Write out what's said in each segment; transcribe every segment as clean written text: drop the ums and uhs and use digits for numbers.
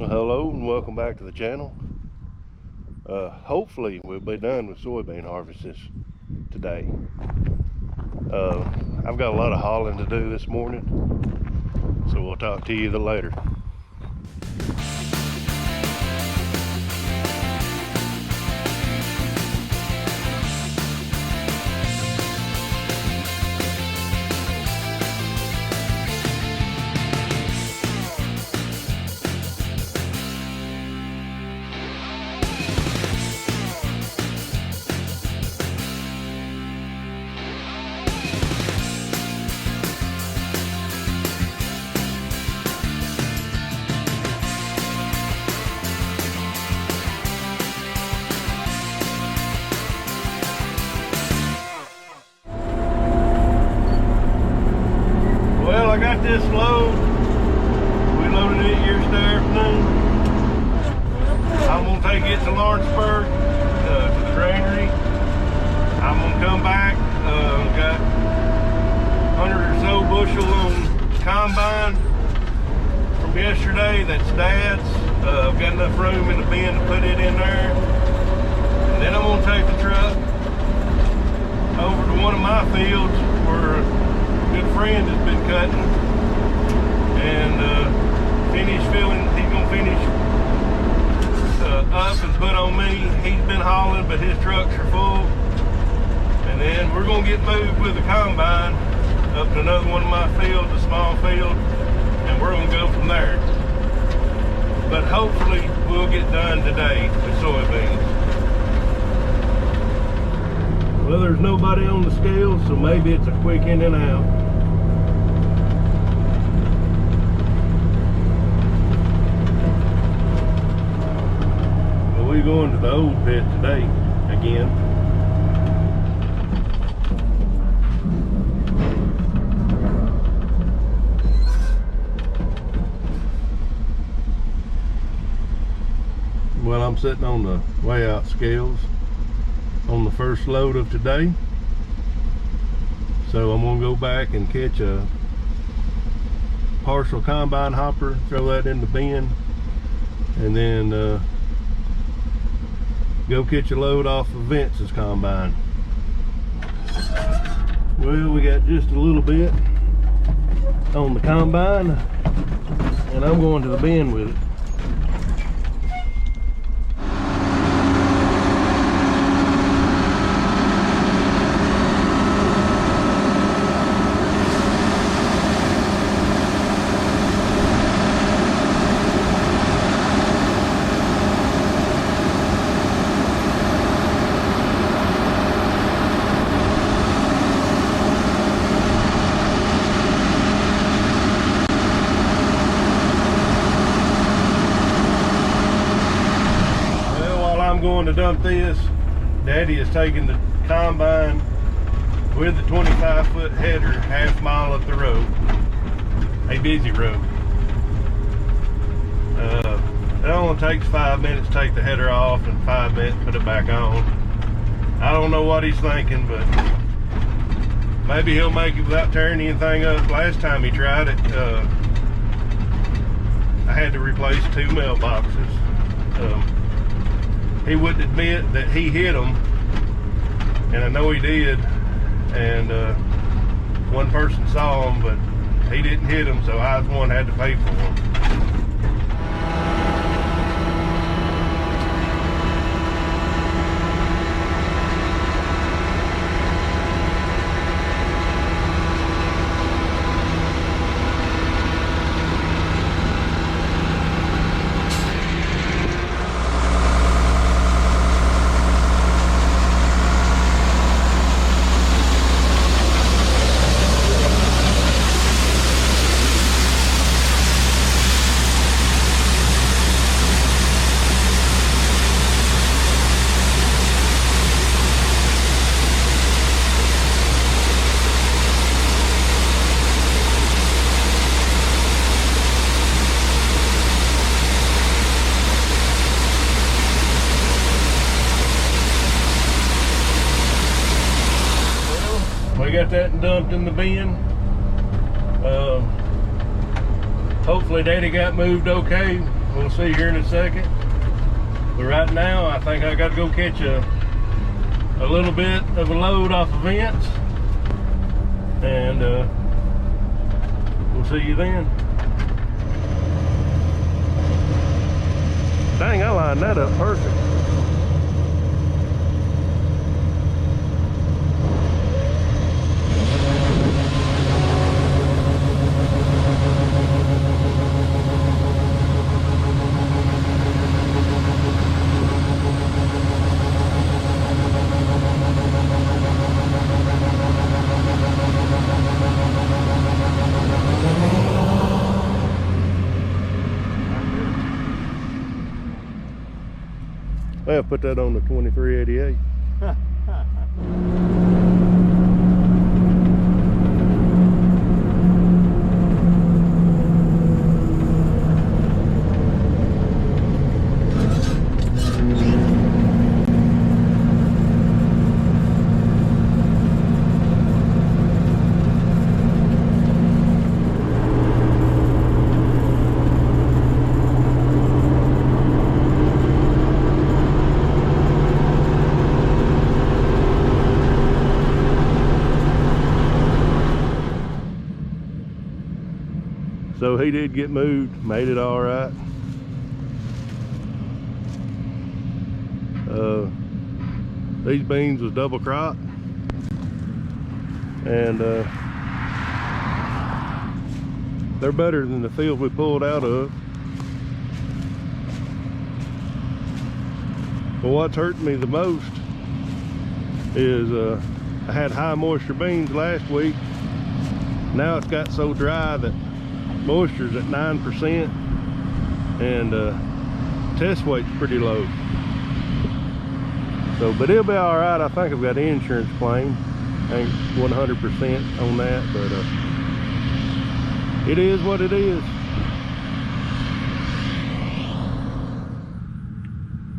Well, hello and welcome back to the channel. Hopefully we'll be done with soybean harvest today. I've got a lot of hauling to do this morning, so we'll talk to you later. Well, I got this load. We loaded it yesterday afternoon. I'm gonna take it to Lawrenceburg to the granary. I'm gonna come back. Got 100 or so bushel on combine from yesterday. That's Dad's. I've got enough room in the bin to put it in there. And then I'm gonna take the truck over to one of my fields where a good friend has been cutting and finish filling. He's gonna finish up and put on me. He's been hauling, but his trucks are full. And then we're gonna get moved with the combine up to another one of my fields, a small field, and we're gonna go from there. But hopefully we'll get done today with soybeans. Well, there's nobody on the scale, so maybe it's a quick in and out. Well, we're going to the old pit today again. Well, I'm sitting on the weigh out scales on the first load of today, so I'm gonna go back and catch a partial combine hopper, throw that in the bin, and then go catch a load off of Vince's combine. Well, we got just a little bit on the combine, and I'm going to the bin with it. Going to dump this, Daddy is taking the combine with the 25-foot header half mile up the road, a busy road. It only takes 5 minutes to take the header off and 5 minutes to put it back on. I don't know what he's thinking, but maybe he'll make it without tearing anything up. Last time he tried it, I had to replace 2 mailboxes. He wouldn't admit that he hit them, and I know he did, and one person saw him, but he didn't hit them, so I was the one that had to pay for them. We got that dumped in the bin. Hopefully Daddy got moved okay. We'll see here in a second. But right now, I think I got to go catch a little bit of a load off of Vince. And we'll see you then. Dang, I lined that up perfect. I'll put that on the 2388. So he did get moved, made it all right. These beans was double crop, and they're better than the field we pulled out of. But what's hurting me the most is I had high moisture beans last week. Now it's got so dry that moisture's at 9% and test weight's pretty low. So, but it'll be all right. I think I've got an insurance claim. Ain't 100% on that, but it is what it is.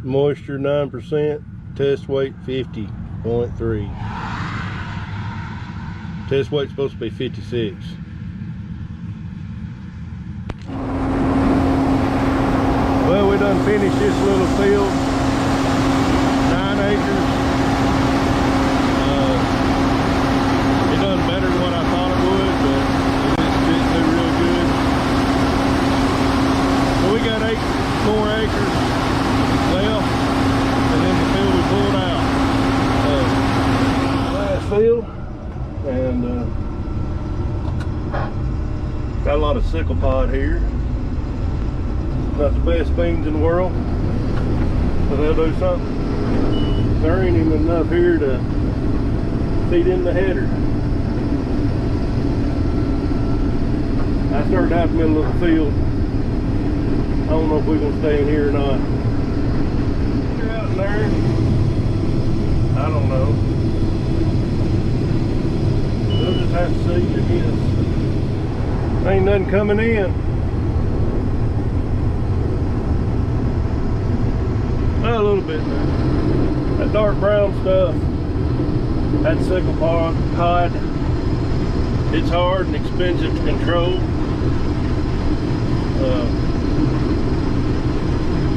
Moisture 9%, test weight 50.3. Test weight's supposed to be 56. Well, we done finished this little field, 9 acres. It done better than what I thought it would, but it didn't do real good. So we got 8 more acres left, and then the field we pulled out. Last field, and got a lot of sickle pod here. Not the best beans in the world, but they'll do something. There ain't even enough here to feed in the header. I started out in the middle of the field. I don't know if we're gonna stay in here or not. You're out in there. I don't know. We'll just have to see, I guess. Ain't nothing coming in. A little bit now. That dark brown stuff, that sickle pod, it's hard and expensive to control.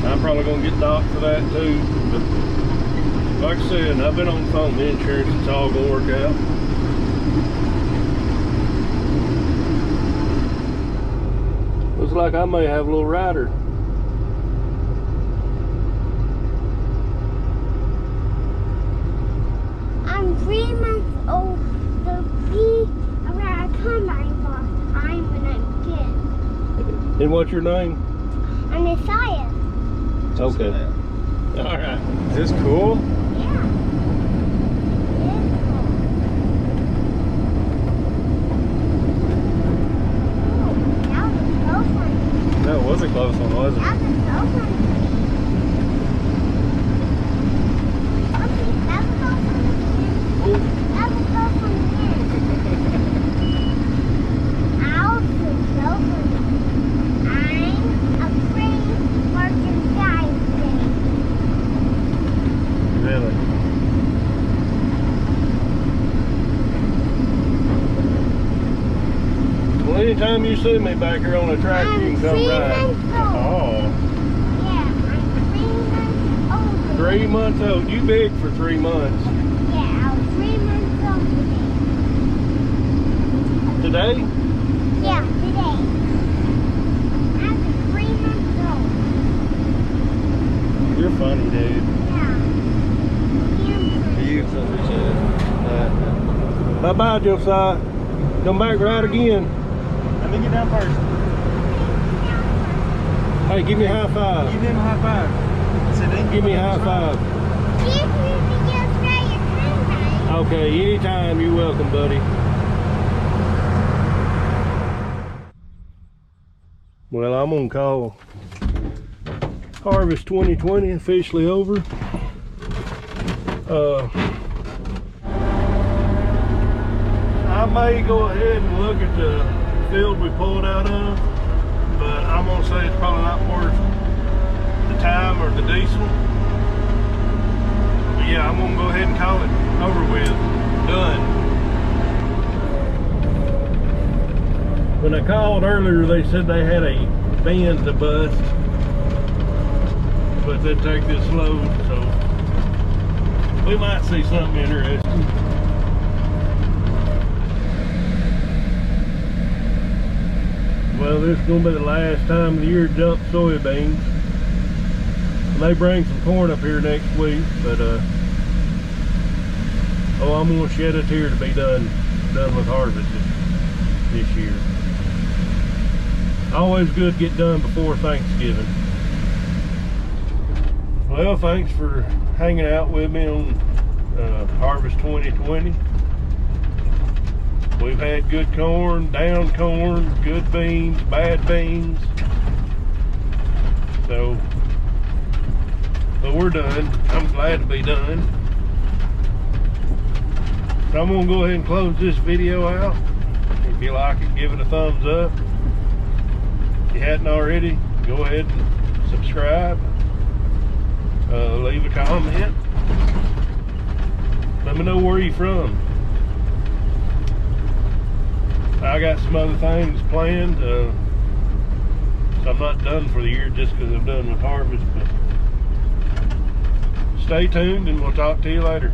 I'm probably gonna get docked for that too. But like I said, I've been on the phone with insurance, it's all gonna work out. Looks like I may have a little rider. I'm 3 months old. The bee around a combine for time when I'm a kid. And what's your name? I'm Messiah. Okay. All right. Is this cool? Yeah. That was a close one, wasn't it? That was a close one. Okay, that was a close one again. That was a close one again. I'll do close one. I'm a pretty working guy today. Really? Well, anytime you see me back here on the tractor, you can come ride. Oh. 3 months old. You big for 3 months. Yeah, I was 3 months old today. Today? Yeah, today. I was 3 months old. You're funny, dude. Yeah. You appreciate it. Bye-bye, Josiah. Come back right again. Let me get down first. Hey, give me a high five. Give him a high five. Give me a high five. Give me just right your time. Okay, anytime. You're welcome, buddy. Well, I'm gonna call Harvest 2020 officially over. I may go ahead and look at the field we pulled out of, but I'm gonna say it's probably not worth the time or the diesel. But yeah, I'm gonna go ahead and call it over with. Done. When I called earlier, they said they had a van to bust, but they'd take this load, so we might see something interesting. Well, this is going to be the last time of the year to dump soybeans. They bring some corn up here next week, but oh, I'm going to shed a tear to be done with harvest this year. Always good to get done before Thanksgiving. Well, thanks for hanging out with me on Harvest 2020. We've had good corn, down corn, good beans, bad beans. So, but we're done. I'm glad to be done. So I'm gonna go ahead and close this video out. If you like it, give it a thumbs up. If you hadn't already, go ahead and subscribe. Leave a comment. Let me know where you're from. I got some other things planned, so I'm not done for the year just because I'm done with harvest. But stay tuned and we'll talk to you later.